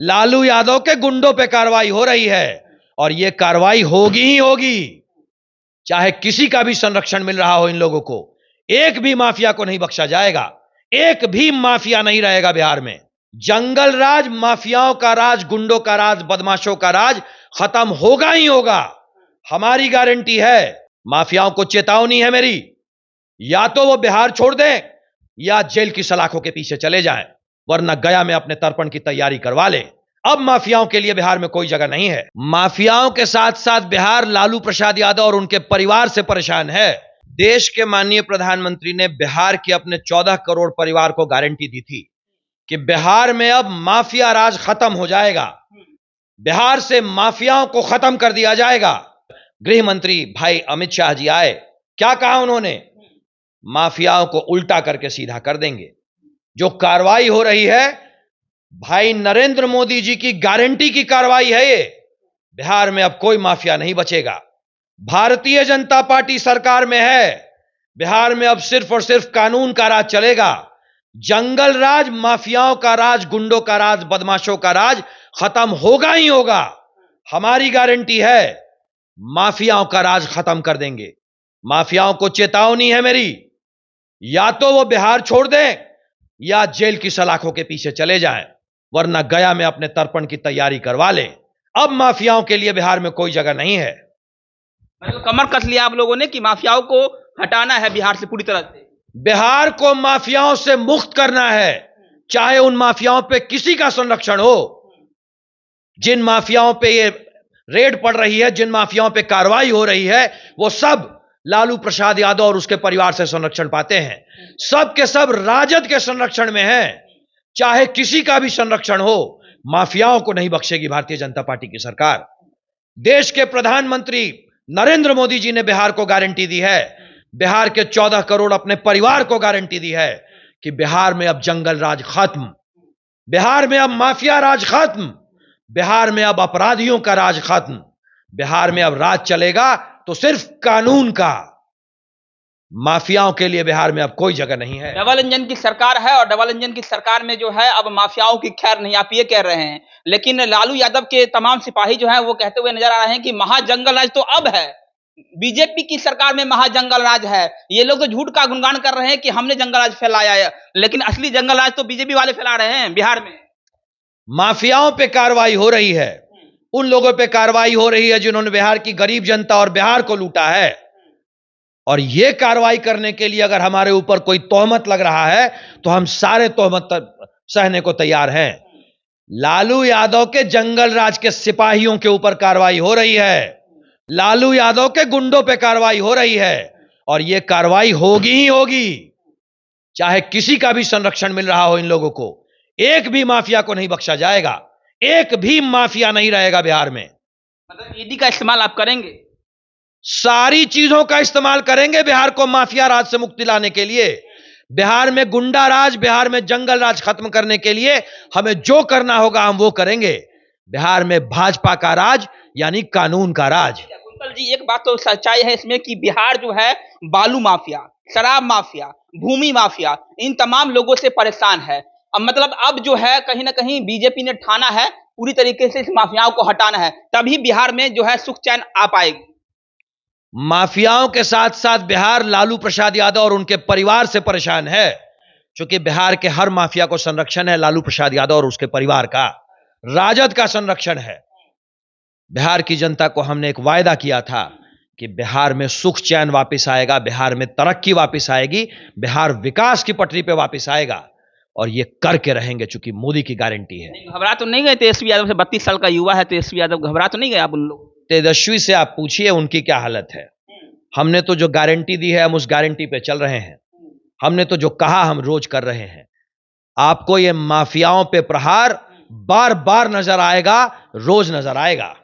लालू यादव के गुंडों पे कार्रवाई हो रही है और यह कार्रवाई होगी ही होगी, चाहे किसी का भी संरक्षण मिल रहा हो। इन लोगों को एक भी माफिया को नहीं बख्शा जाएगा, एक भी माफिया नहीं रहेगा बिहार में। जंगल राज, माफियाओं का राज, गुंडों का राज, बदमाशों का राज खत्म होगा ही होगा, हमारी गारंटी है। माफियाओं को चेतावनी है मेरी, या तो वो बिहार छोड़ दें या जेल की सलाखों के पीछे चले जाएं, वरना गया में अपने तर्पण की तैयारी करवा लें। अब माफियाओं के लिए बिहार में कोई जगह नहीं है। माफियाओं के साथ साथ बिहार लालू प्रसाद यादव और उनके परिवार से परेशान है। देश के माननीय प्रधानमंत्री ने बिहार के अपने 14 करोड़ परिवार को गारंटी दी थी कि बिहार में अब माफिया राज खत्म हो जाएगा, बिहार से माफियाओं को खत्म कर दिया जाएगा। गृह मंत्री भाई अमित शाह जी आए, क्या कहा उन्होंने? माफियाओं को उल्टा करके सीधा कर देंगे। जो कार्रवाई हो रही है भाई नरेंद्र मोदी जी की गारंटी की कार्रवाई है ये। बिहार में अब कोई माफिया नहीं बचेगा। भारतीय जनता पार्टी सरकार में है, बिहार में अब सिर्फ और सिर्फ कानून का राज चलेगा। जंगल राज, माफियाओं का राज, गुंडों का राज, बदमाशों का राज खत्म होगा ही होगा, हमारी गारंटी है। माफियाओं का राज खत्म कर देंगे। माफियाओं को चेतावनी है मेरी, या तो वो बिहार छोड़ दें या जेल की सलाखों के पीछे चले जाएं, वरना गया में अपने तर्पण की तैयारी करवा लें। अब माफियाओं के लिए बिहार में कोई जगह नहीं है। मतलब कमर कस लिया आप लोगों ने कि माफियाओं को हटाना है बिहार से पूरी तरह से। बिहार को माफियाओं से मुक्त करना है, चाहे उन माफियाओं पे किसी का संरक्षण हो। जिन माफियाओं पे ये रेड पड़ रही है, जिन माफियाओं पे कार्रवाई हो रही है, वो सब लालू प्रसाद यादव और उसके परिवार से संरक्षण पाते हैं। सब के सब राजद के संरक्षण में हैं, चाहे किसी का भी संरक्षण हो। माफियाओं को नहीं बख्शेगी भारतीय जनता पार्टी की सरकार। देश के प्रधानमंत्री नरेंद्र मोदी जी ने बिहार को गारंटी दी है, बिहार के 14 करोड़ अपने परिवार को गारंटी दी है कि बिहार में अब जंगल राज खत्म, बिहार में अब माफिया राज खत्म, बिहार में अब अपराधियों का राज खत्म। बिहार में अब राज चलेगा तो सिर्फ कानून का। माफियाओं के लिए बिहार में अब कोई जगह नहीं है। डबल इंजन की सरकार है और डबल इंजन की सरकार में जो है अब माफियाओं की खैर नहीं, आप ये कह रहे हैं। लेकिन लालू यादव के तमाम सिपाही जो हैं वो कहते हुए नजर आ रहे हैं कि महाजंगल राज तो अब है, बीजेपी की सरकार में महाजंगल राज है। ये लोग तो झूठ का गुणगान कर रहे हैं कि हमने जंगल राज फैलाया है, लेकिन असली जंगल राज तो बीजेपी वाले फैला रहे हैं बिहार में। माफियाओं पे कार्रवाई हो रही है, उन लोगों पे कार्रवाई हो रही है जिन्होंने बिहार की गरीब जनता और बिहार को लूटा है। और यह कार्रवाई करने के लिए अगर हमारे ऊपर कोई तोहमत लग रहा है तो हम सारे तोहमत सहने को तैयार हैं। लालू यादव के जंगल राज के सिपाहियों के ऊपर कार्रवाई हो रही है, लालू यादव के गुंडों पे कार्रवाई हो रही है और यह कार्रवाई होगी ही होगी, चाहे किसी का भी संरक्षण मिल रहा हो। इन लोगों को एक भी माफिया को नहीं बख्शा जाएगा, एक भी माफिया नहीं रहेगा बिहार में। मतलब ईडी का इस्तेमाल आप करेंगे? सारी चीजों का इस्तेमाल करेंगे बिहार को माफिया राज से मुक्ति लाने के लिए। बिहार में गुंडा राज, बिहार में जंगल राज खत्म करने के लिए हमें जो करना होगा हम वो करेंगे। बिहार में भाजपा का राज यानी कानून का राज। कुंतल जी, एक बात तो सच्चाई है इसमें कि बिहार जो है बालू माफिया, शराब माफिया, भूमि माफिया, इन तमाम लोगों से परेशान है। अब मतलब अब जो है कहीं ना कहीं बीजेपी ने ठाना है पूरी तरीके से इस माफियाओं को हटाना है, तभी बिहार में जो है सुख चैन आ पाएगी। माफियाओं के साथ साथ बिहार लालू प्रसाद यादव और उनके परिवार से परेशान है, क्योंकि बिहार के हर माफिया को संरक्षण है लालू प्रसाद यादव और उसके परिवार का, राजद का संरक्षण है। बिहार की जनता को हमने एक वायदा किया था कि बिहार में सुख चैन वापस आएगा, बिहार में तरक्की वापस आएगी, बिहार विकास की पटरी पे वापस आएगा और ये करके रहेंगे, चूंकि मोदी की गारंटी है। घबरा तो नहीं गए तेजस्वी यादव से? 32 साल का युवा है तेजस्वी यादव, घबरा तो नहीं गए आप उन लोग? तेजस्वी से आप पूछिए उनकी क्या हालत है। हमने तो जो गारंटी दी है हम उस गारंटी पे चल रहे हैं, हमने तो जो कहा हम रोज कर रहे हैं। आपको ये माफियाओं पे प्रहार बार बार नजर आएगा, रोज नजर आएगा।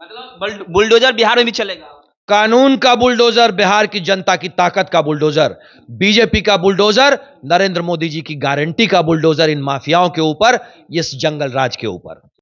मतलब बुलडोजर बिहार में भी चलेगा? कानून का बुलडोजर, बिहार की जनता की ताकत का बुलडोजर, बीजेपी का बुलडोजर, नरेंद्र मोदी जी की गारंटी का बुलडोजर इन माफियाओं के ऊपर, इस जंगल राज के ऊपर।